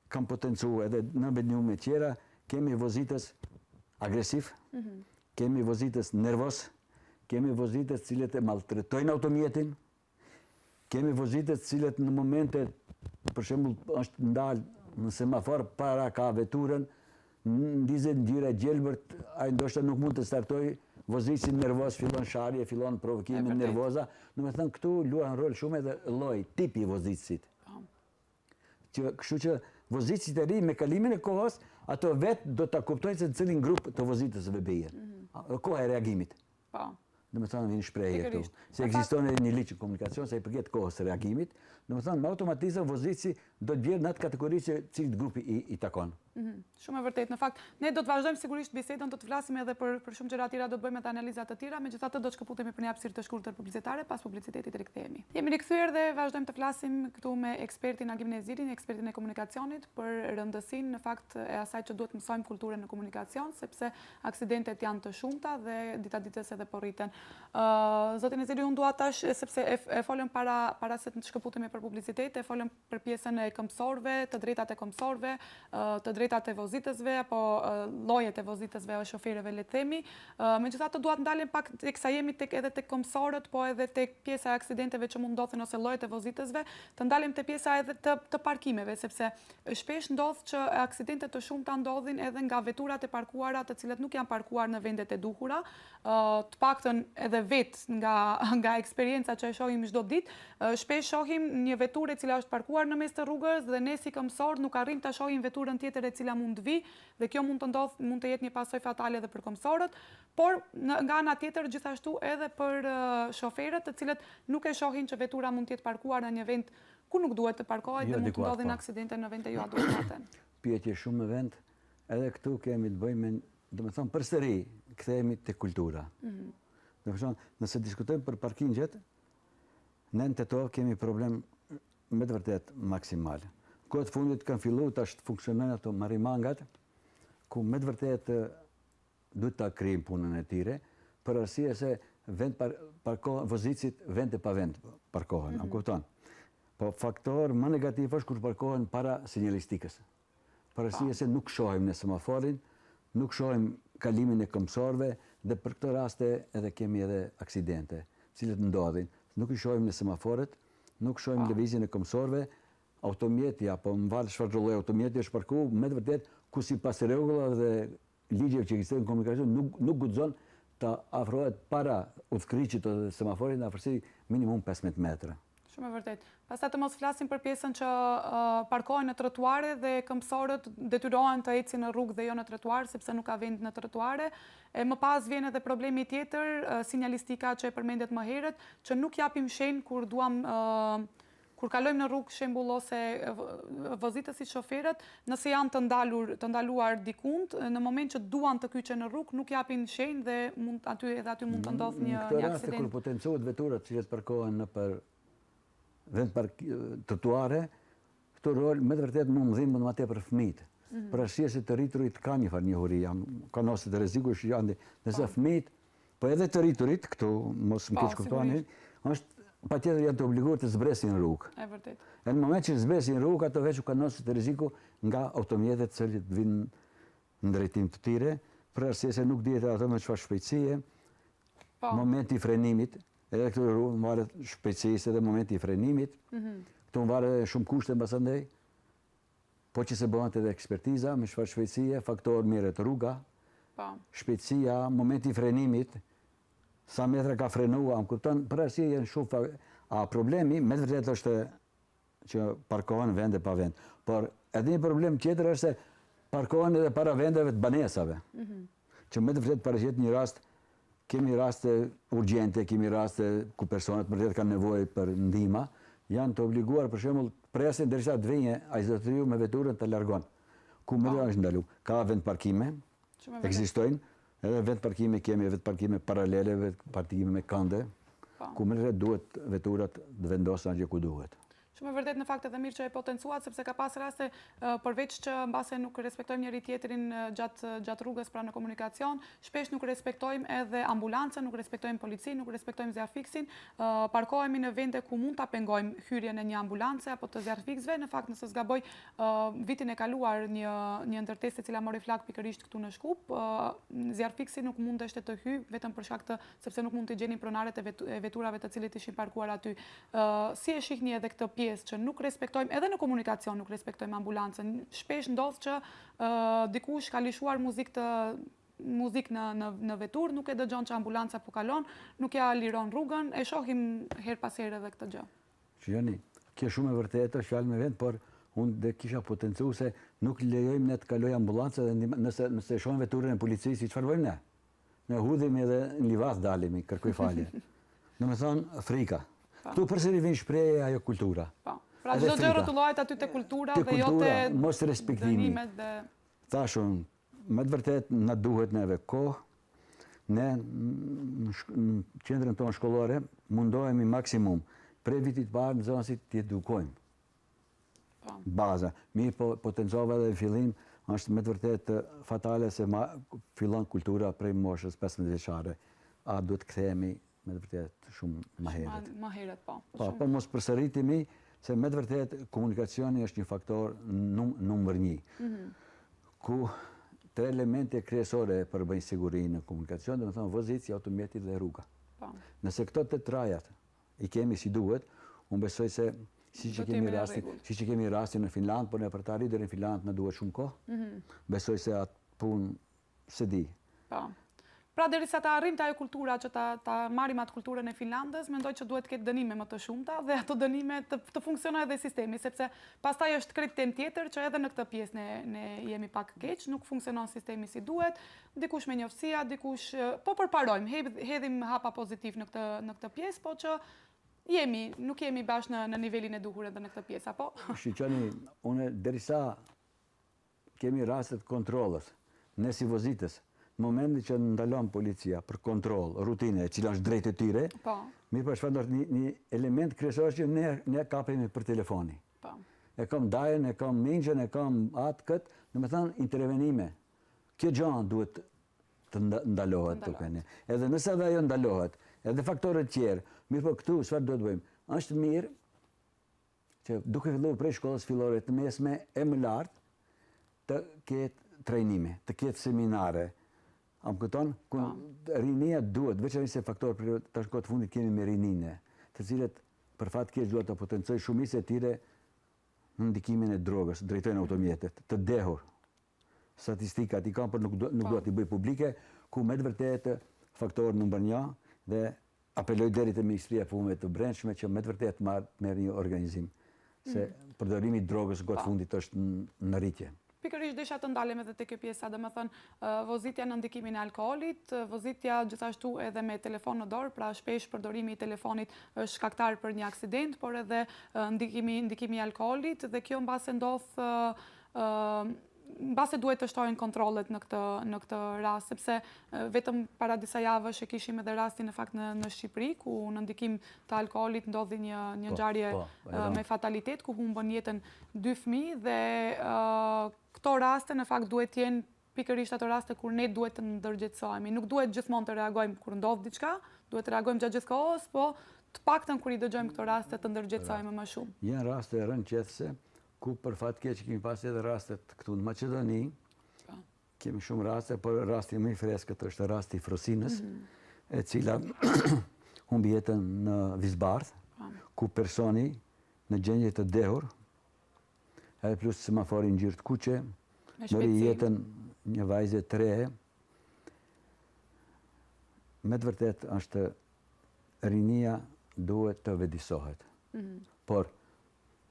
Kam potencuar edhe në vendime të tjera, kemi vozitës agresiv, kemi vozitës nervoz, kemi vozitës cilët e maltretojnë automjetin, kemi vozitës cilët në momente, për shembull, është ndalë në semafor para ka veturën, ndizet ndyra gjelbërt, ai ndoshta nuk mund të startoj, vozitësi nervoz fillon sharje, fillon provokime nervoza. Domethënë këtu luan rol shumë edhe lloji, tipi i vozitësit. Kështu që vozitësit e ri me kalimin e kohës, ato vetë do ta kuptojnë se në cilin grup të vozitësve bien. Koha e reagimit. Po. Domethënë vjen shprehje këtu. Se ekziston edhe një ligj komunikacion sa i përket kohës së reagimit, domethënë me automatizëm vozitësi do të bjerë në atë kategori që cilit grupi i takon. Shumë e vërtet. Në fakt, ne do të vazhdojmë sigurisht bisedën, do të flasim edhe për shumë gjëra të tjera, do të bëjmë edhe analiza të tjera, megjithatë do të shkëputemi për një hapësirë të shkurtër publicitare, pas publicitetit rikthehemi. Jemi rikthyer dhe vazhdojmë të flasim këtu me ekspertin Agim Nezirin, ekspertin e komunikacionit, për rëndësinë në fakt e asaj që duhet mësojmë kulturën në komunikacion, sepse aksidentet janë të shumta dhe dita ditës edhe po rriten. Zoti Neziri, unë dua tash, sepse e folëm para se të shkëputemi për publicitet, e folëm për pjesën e këmbësorëve, të drejtat e këmbësorëve, të drejtat e vozitësve apo llojet e vozitësve o shoferëve, le të themi. Megjithatë dua të ndalem pak teksa jemi edhe tek këmbësorët, po edhe tek pjesa e aksidenteve që mund ndodhin ose llojet e vozitësve, të ndalem te pjesa edhe të parkimeve, sepse shpesh ndodh që aksidente të shumta ndodhin edhe nga veturat e parkuara, të cilat nuk janë parkuar në vendet e duhura. Të paktën edhe vetë nga eksperienca që e shohim çdo ditë, shpesh shohim një veturë e cila është parkuar në mes të rrugës dhe ne si këmbësor nuk arrim ta shohim veturën tjetër e cila mund të vi dhe kjo mund të jetë një pasojë fatale edhe për këmbësorët, por nga ana tjetër gjithashtu edhe për shoferët, të cilët nuk e shohin që vetura mund të jetë parkuar në një vend ku nuk duhet të parkohet dhe mund të ndodhin aksidente në vende jo adekuate. Pyetje shumë në vend, edhe këtu kemi të bëjmë, domethënë përsëri kthehemi te kultura. Nëse diskutojmë për parkingjet, ne në Teto kemi problem me të vërtet maksimal. Kohët fundit kanë filluar tash të funksionojnë ato marimangat, ku me të vërtet duhet ta krijojmë punën e tyre, për arsye se vend parkohen vozitësit vend e pa vend parkohen, a kupton? Po faktor më negativ është kur parkohen para sinjalistikës. Për arsye se nuk shohim në semaforin, nuk shohim kalimin e këmbësorëve dhe për këtë raste edhe kemi edhe aksidente, cilët ndodhin. Nuk i shohim në semaforët, nuk shohim lëvizjen e këmbësorëve, automjeti apo çfarë lloj automjeti është parkuar me të vërtet ku sipas rregullave dhe ligjeve që ekzistojnë në komunikacion nuk guxon të afrohet para udhkriçit ose semaforit në afërsi minimum 15 metra. Shumë e vërtet. Pastaj të mos flasim për pjesën që parkohen në trotuare dhe këmbësorët detyrohen të ecin në rrugë dhe jo në trotuar sepse nuk ka vend në trotuare. Më pas vjen edhe problemi tjetër, sinjalistika që e përmendet më herët, që nuk japim shenjë kur kalojmë në rrugë shembull ose vozitës si shoferët, nëse janë të ndaluar dikund, në moment që duan të kyçen në rrugë, nuk japin shenjë dhe aty mund të ndodhë një aksident. Në këtë raste kur aksident. potencohet veturat që parkohen në për vend trotuare, këto rol me të vërtet më mëdhin më të për fëmijët. Për arsye se të rriturit ka një farë njohuri, kanë ose të rrezikush janë, nëse fëmijët, po edhe të rriturit, këtu mos më keq kuptoni, është patjetër janë të obliguar të zbresin rrugë. E vërtet. Në moment që zbresin rrugë, ato veç u kanë ose të rreziku nga automjetet që vinë në drejtim të tyre, për arsye se nuk dihet ato me çfarë shpejtësie, momenti i frenimit, edhe këtu rrugë varet shpejtësisë edhe momenti i frenimit. Këtu varet shumë kushte mbasandej. Po që se bëhet edhe ekspertiza, me çfarë shpejtësie, faktor merret rruga, shpejtësia, momenti i frenimit, sa metra ka frenuar, më kupton, për arsye janë shumë problemi, me të vërtetë është që parkohen vende pa vend. Por edhe një problem tjetër është se parkohen edhe para vendeve të banesave. Që me të vërtetë paraqet një rast, kemi raste urgjente, kemi raste ku personat vërtet kanë nevojë për ndihmë, janë të obliguar për shembull presin derisa të vijë ai zotriu me veturën të largon. Ku më është ndalu? Ka vend parkime, ekzistojnë, edhe vend parkime kemi, vend parkime paralele, vend parkime me kënde, ku më duhet veturat të vendosen atje ku duhet. Shumë e vërtet në fakt edhe mirë që e potencuat, sepse ka pas raste përveç që mbase nuk respektojmë njëri tjetrin gjatë rrugës pra në komunikacion, shpesh nuk respektojmë edhe ambulancën, nuk respektojmë policinë, nuk respektojmë zjarfiksin, parkohemi në vende ku mund ta pengojmë hyrjen e një ambulance apo të zjarfiksve. Në fakt nëse s'gaboj, vitin e kaluar një ndërtesë e cila mori flak pikërisht këtu në Shkup, zjarfiksi nuk mundeshte të hyjë vetëm për shkak të sepse nuk mund të gjenin pronarët e veturave të cilët ishin parkuar aty. Si e shihni edhe këtë pjesë që nuk respektojmë, edhe në komunikacion nuk respektojmë ambulancën. Shpesh ndodh që dikush ka lishuar muzikë në vetur, nuk e dëgjon që ambulanca po kalon, nuk ja liron rrugën, e shohim her pas here edhe këtë gjë. Shihoni, kjo shumë e vërtetë, është fjalë me vend, por unë dhe kisha potencuar se nuk lejojmë ne të kaloj ambulanca dhe nëse shohim veturën e policisë, çfarë bëjmë ne? Ne hudhemi edhe në livaz dalemi, kërkoj falje. Domethënë frika. Tu përsëri vjen shprehja ajo kultura. Pra çdo gjë rrotullohet aty te kultura dhe jo te mos respektimi. Thashun, me të vërtet na duhet neve kohë. Ne në qendrën tonë shkollore mundohemi maksimum prej vitit parë në zonën si të edukojmë. Baza. Mirë po potencova edhe në fillim, është me të vërtet fatale se fillon kultura prej moshës 15 vjeçare. A duhet kthehemi me të vërtet shumë më herët. Më herët, po. Po mos përsëritemi, se me të vërtet komunikacioni është një faktor numër 1. Ku 3 elemente kryesore përbëjnë sigurinë në komunikacion, dhe më thonë vozitja, automjeti dhe rruga. Nëse këto të trajat i kemi si duhet, unë besoj se si që kemi rastin në Finland, por në për të arritur në Finland në duhet shumë kohë, besoj se atë punë se di. Pra derisa ta arrim të ajo kultura që ta marrim atë kulturën e Finlandës, mendoj që duhet të ketë dënime më të shumta dhe ato dënime të funksionojë edhe sistemi, sepse pastaj është krejt temë tjetër që edhe në këtë pjesë ne jemi pak keq, nuk funksionon sistemi si duhet, dikush me njoftësia, dikush po përparojmë, hedhim hapa pozitiv në këtë pjesë, po që nuk jemi bashkë në nivelin e duhur edhe në këtë pjesë, apo? Shiqoni, unë derisa kemi rastet kontrolës, ne si vozitës, në momentin që ndalon policia për kontroll, rutinë, e cila është drejt e tyre, mirë për shfaqet një element kryesor që ne kapemi për telefoni. E kam dajën, e kam mingjën, e kam atë këtë, domethënë intervenime. Kjo gjë duhet të ndalohet tuk ne. Edhe nëse ajo ndalohet, edhe faktorët tjerë, mirë po këtu çfarë duhet bëjmë? Është mirë që duke filluar prej shkollës fillore të mesme e më lartë të ketë trajnime, të ketë seminare. Am këton, rinia duhet, veçanërisht se faktor për të shkollë të fundit kemi me rininë, të cilët për fat keq duhet të potencoj shumicë e tyre në ndikimin e drogës, drejtojnë automjetet, të dehur. Statistikat i kam, por nuk duhet t'i bëj publike, ku me të vërtetë faktor numër 1 dhe apeloj deri te Ministria e Punëve të Brendshme që me të vërtetë merr një organizim, se përdorimi i drogës në kohë të fundit është në rritje. Pikërisht desha të ndalem edhe te kjo pjesa, domethënë vozitja në ndikimin e alkoolit, vozitja gjithashtu edhe me telefon në dorë, pra shpesh përdorimi i telefonit është shkaktar për një aksident, por edhe ndikimi i alkoolit dhe kjo mbase ndodh mbase duhet të shtojnë kontrollet në këtë rast, sepse vetëm para disa javësh e kishim edhe rastin në fakt në Shqipëri, ku në ndikim të alkoolit ndodhi një ngjarje me fatalitet, ku humbën jetën 2 fëmijë dhe këto raste në fakt duhet të jenë pikërisht ato raste kur ne duhet të ndërgjegjësohemi. Nuk duhet gjithmonë të reagojmë kur ndodh diçka, duhet të reagojmë gjatë gjithë kohës, po të paktën kur i dëgjojmë këto raste të ndërgjegjësohemi më shumë. Janë raste rëndësishme ku për fat keq kemi pas edhe rastet këtu në Maqedoni, kemi shumë raste, por rasti më i freskët është rasti i Frosinës, e cila humbi jetën në Vizbardh, ku personi në gjendje të dehur, edhe plus semafori ngjyrë të kuqe, mori jetën një vajze 3. Me të vërtet është rinia duhet të vedisohet. Por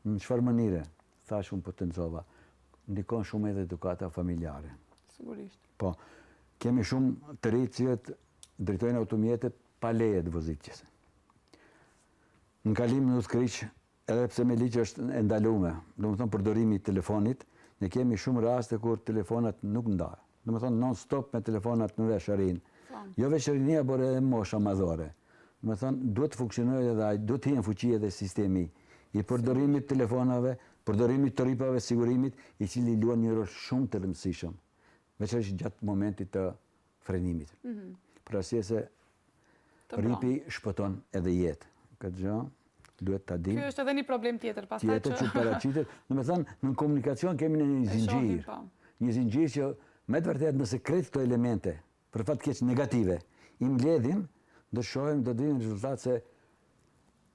në çfarë mënyre? Thash unë potencova, ndikon shumë edhe edukata familjare. Sigurisht. Po, kemi shumë të rinj që drejtojnë automjetet pa leje të vozitjes. Në kalim në Uskriq, edhe pse me ligj është e ndaluar, domethënë përdorimi i telefonit, ne kemi shumë raste kur telefonat nuk ndahen. Domethënë non stop me telefonat në vesh rin. Jo veç rinia, por edhe mosha madhore. Domethënë duhet të funksionojë edhe ai, duhet të jenë fuqi edhe sistemi i përdorimit të telefonave, përdorimit të ripave sigurimit, i cili luan një rol shumë të rëndësishëm, veçanërisht gjatë momentit të frenimit. Për arsye se ripi shpëton edhe jetë. Këtë gjë duhet ta dimë. Ky është edhe një problem tjetër, pastaj që paraqitet. Domethënë, në komunikacion kemi një zinxhir. Një zinxhir që me të vërtetë nëse krejt këto elemente, për fat keq negative, i mbledhim, do shohim, do dimë rezultat se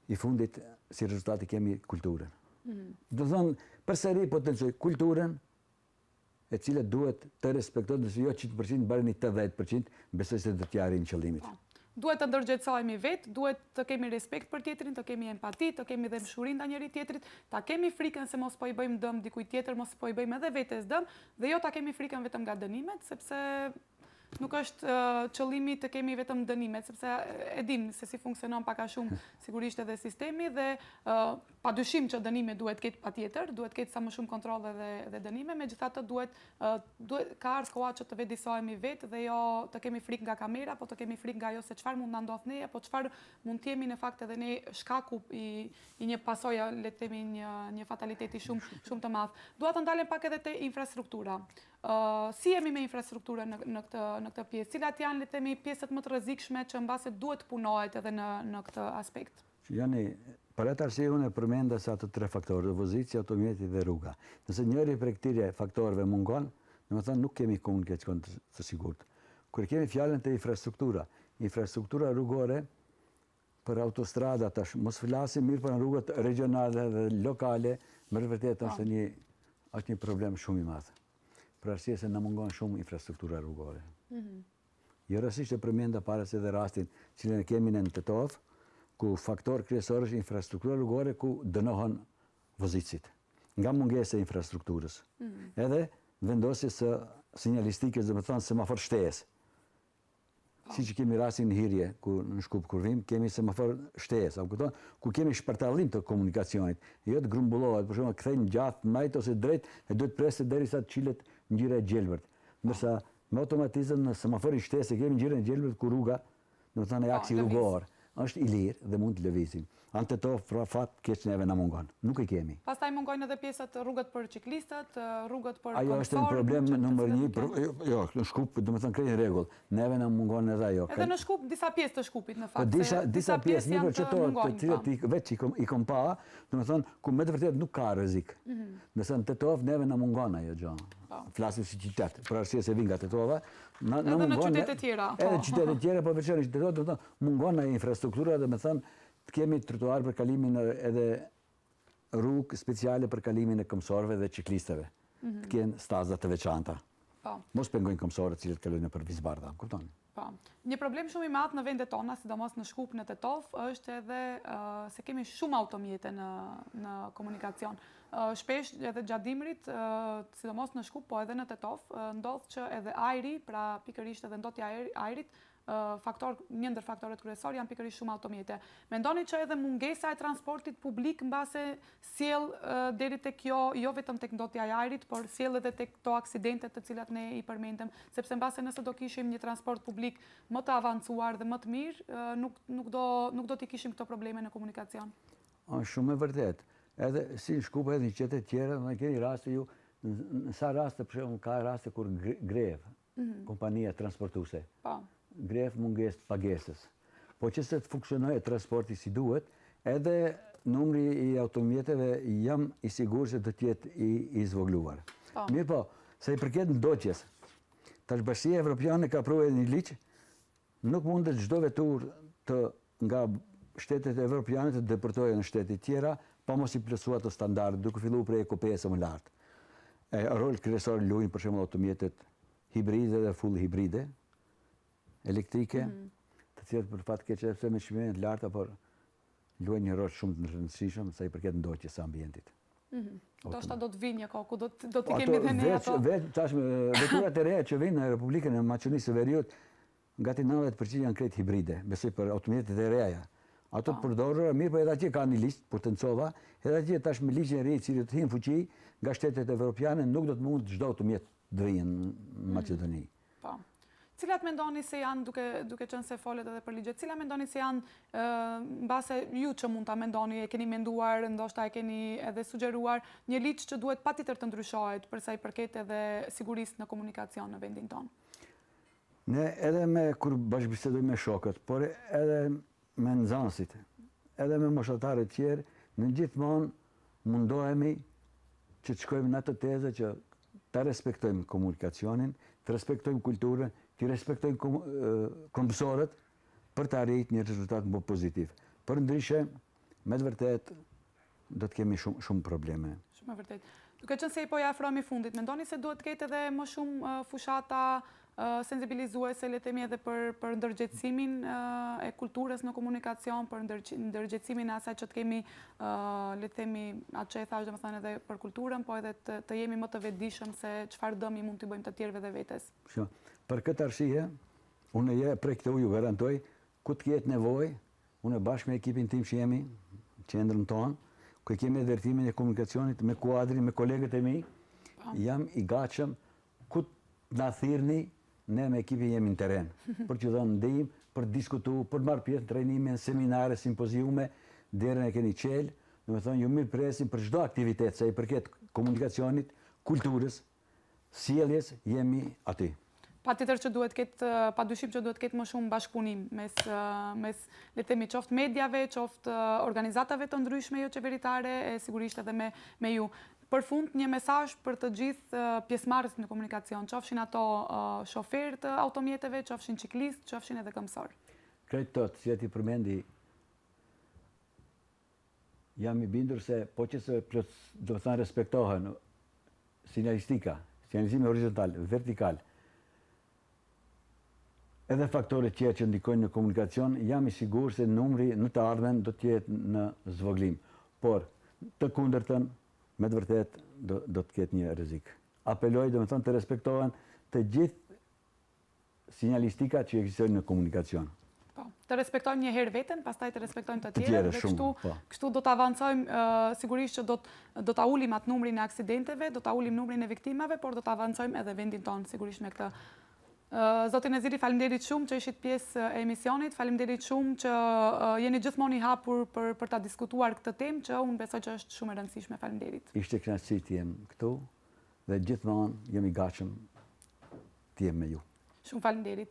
i fundit si rezultati kemi kulturën. Do thonë, përsëri potencoj kulturën e cila duhet të respektohet, nëse jo 100%, bërë një 80%, besoj se do t'ja arrijmë qëllimit. Duhet të ndërgjegjësohemi vetë, duhet të kemi respekt për tjetrin, të kemi empati, të kemi dhe mshuri ndaj njëri tjetrit, ta kemi frikën se mos po i bëjmë dëm dikujt tjetër, mos po i bëjmë edhe vetes dëm, dhe jo ta kemi frikën vetëm nga dënimet, sepse nuk është qëllimi të kemi vetëm dënimet, sepse e dim se si funksionon pak a shumë sigurisht edhe sistemi dhe padyshim që dënime duhet ketë patjetër, duhet ketë sa më shumë kontrolle dhe dënime, megjithatë duhet ka ardhur koha që të vedisohemi vetë dhe jo të kemi frikë nga kamera, po të kemi frikë nga ajo se çfarë mund na ndodh ne, apo çfarë mund të jemi në fakt edhe ne shkaku i një pasoje, le të themi një fataliteti shumë të madh. Dua të ndalem pak edhe te infrastruktura. Si jemi me infrastrukturën në këtë pjesë? Cilat janë, le të themi, pjesët më të rrezikshme që mbase duhet punohet edhe në këtë aspekt? Jani, për atë arsye unë përmenda se ato 3 faktorë, vozitja, automjeti dhe rruga. Nëse njëri prej këtyre faktorëve mungon, domethënë nuk kemi komunikacion të sigurt. Kur kemi fjalën të infrastruktura rrugore për autostrada tash, mos flasim mirë për rrugët regionale dhe lokale, me vërtet është një problem shumë i madh. Për arsye se na mungon shumë infrastruktura rrugore. Jo rastësisht e përmenda para se dhe rastin që ne kemi në Tetov, ku faktor kryesor është infrastruktura rrugore ku dënohen vozitësit nga mungesa e infrastrukturës. Edhe vendosjes së sinjalistikës, domethënë semafor shtesë. Siç kemi rastin në Hyrje, ku në Shkup kur vim, kemi semafor shtesë, apo kupton, ku kemi shpërtallim të komunikacionit, jo të grumbullohet, për shembull, kthejnë gjatë, majt ose drejt, e duhet presë derisa të qilet ngjyra e gjelbërt. Ndërsa me automatizëm në semaforin shtesë kemi ngjyrën e gjelbërt ku rruga, domethënë aksi rrugor, është i lirë dhe mund të lëvizim. Anë Tetov, pra fat, keq neve na mungon. Nuk e kemi. Pastaj mungojnë edhe pjesët rrugët për ciklistët, rrugët për ajo është një problem numër 1. Jo, në Shkup, domethënë krejnë rregull. Neve na mungon edhe ajo. Edhe në Shkup, disa pjesë të Shkupit në fakt. Disa pjesë një për çeto të cilat veç i kom pa, domethënë ku me të vërtetë nuk ka rrezik. Nëse në Tetov neve na mungon ajo gjë. Flasim si qytet, për arsye se vin nga Tetova, na mungon. Edhe në qytete tjera. Edhe në qytete tjera, po veçanërisht Tetova, domethënë mungon ajo infrastruktura, domethënë të kemi trotuar për kalimin edhe rrugë speciale për kalimin e këmbësorëve dhe ciklistëve. Të kenë staza të veçanta. Mos pengojnë këmbësorët cilët kalojnë për Vizbardha, kupton? Po. Një problem shumë i madh në vendet tona, sidomos në Shkup, në Tetov, është edhe se kemi shumë automjete në komunikacion. Shpesh edhe gjatë dimrit, sidomos në Shkup, po edhe në Tetov, ndodh që edhe ajri, pra pikërisht edhe ndotja e ajrit, një ndër faktorët kryesor janë pikërisht shumë automjete. Mendoni që edhe mungesa e transportit publik mbase sjell deri tek kjo, jo vetëm tek ndotja e ajrit, por sjell edhe tek këto aksidente të cilat ne i përmendëm, sepse mbase nëse do kishim një transport publik më të avancuar dhe më të mirë, nuk do t'i kishim këto probleme në komunikacion. Shumë e vërtet. Edhe si në Shkup edhe në qytete tjera, në keni raste ju, në sa raste, për shembull, ka raste kur grevë, kompania transportuese. Po. Grevë mungesë pagesës. Po që se të funksionojë transporti si duhet, edhe numri i automjeteve jam i sigur se do t'jetë i zvogluar. Mirë po, se i përket ndotjes, tash Bashkia Evropiane ka pruar një ligj, nuk mundet çdo vetur nga shtetet evropiane të deportojë në shtete tjera, pa mos i plotësuar ato standarde, duke filluar prej Eco-PS më lart. Rol kryesor luajnë për shembull automjetet hibride dhe full hibride, elektrike, të cilat për fat keq sepse me çmime të larta, por luajnë një rol shumë të rëndësishëm sa i përket ndotjes së ambientit. Ndoshta do të vinë një kohë ku do t'i kemi dhe ne ato. Veturat e reja që vinë në Republikën e Maqedonisë së Veriut, gati 90% janë krejt hibride, besoj për automjetet e reja. Ato përdorur mirë, por edhe atje ka një listë për të Ncova, edhe atje tash me ligjin e ri i cili të hyjnë fuqi nga shtetet evropiane, nuk do të mund çdo automjet të vijë në Maqedoni. Po. Cilat mendoni se janë, duke qenë se folet edhe për ligjet, cilat mendoni se janë, mbase ju që mund ta mendoni, e keni menduar, ndoshta e keni edhe sugjeruar, një ligj që duhet patjetër të ndryshohet për sa i përket edhe sigurisë në komunikacion në vendin tonë? Ne edhe kur bashkëbisedojmë me shokët, por edhe me nxënësit, edhe me moshatarët tjerë, në gjithmonë mundohemi që të shkojmë në atë tezë që ta respektojmë komunikacionin, të respektojmë kulturën, të respektojmë komësorët për të arritur një rezultat më pozitiv. Për ndryshe, me të vërtet, do të kemi shumë probleme. Shumë e vërtet. Duke qenë se i po ja afrohemi fundit, mendoni se duhet të ketë edhe më shumë fushata sensibilizuese, le të themi edhe për ndërgjegjësimin e kulturës në komunikacion, për ndërgjegjësimin e asaj që të kemi, le të themi, atë që e thash domethënë edhe për kulturën, po edhe të jemi më të vetëdijshëm se çfarë dëmi mund t'i bëjmë të tjerëve dhe vetes. Për këtë arsye, unë prej këtu ju garantoj, ku të ketë nevojë, unë bashkë me ekipin tim që jemi, qendrën tonë, ku kemi ndërtimin e komunikacionit me kuadrin, me kolegët e mi, jam i gatshëm ku na thirrni, ne me ekipin jemi në teren, për që dhënë ndihmë, për të diskutuar, për të marrë pjesë në trajnime, seminare, simpoziume, derën e keni qelë, domethënë ju mirë presim për çdo aktivitet sa i përket komunikacionit, kulturës, sjelljes, jemi aty. Patjetër që duhet ketë, padyshim që duhet ketë më shumë bashkëpunim mes le të themi qoftë mediave, qoftë organizatave të ndryshme jo qeveritare, e sigurisht edhe me ju. Për fund, një mesazh për të gjithë pjesëmarrësit në komunikacion, qofshin ato shoferë të automjeteve, qofshin ciklistë, qofshin edhe këmbësorë. Krejt tot, si ti përmendi, jam i bindur se po që se do të thënë respektohen sinjalistika, sinjalizimi horizontal, vertikal, edhe faktorët tjerë që ndikojnë në komunikacion, jam i sigur se numri në të ardhmen do të jetë në zvoglim. Por, të kundërtën, me të vërtet do të ketë një rrezik. Apeloj domethënë të respektohen të gjithë sinjalistikat që ekzistojnë në komunikacion. Po, të respektojmë një herë veten, pastaj të respektojmë të tjerët dhe kështu do të avancojmë, sigurisht që do ta ulim atë numrin e aksidenteve, do ta ulim numrin e viktimave, por do të avancojmë edhe vendin tonë sigurisht me këtë. Zotin Neziri, faleminderit shumë që ishit pjesë e emisionit, faleminderit shumë që jeni gjithmonë i hapur për ta diskutuar këtë temë që unë besoj që është shumë e rëndësishme. Faleminderit. Ishte kënaqësi të jem këtu dhe gjithmonë jemi gatshëm të jem me ju. Shumë faleminderit.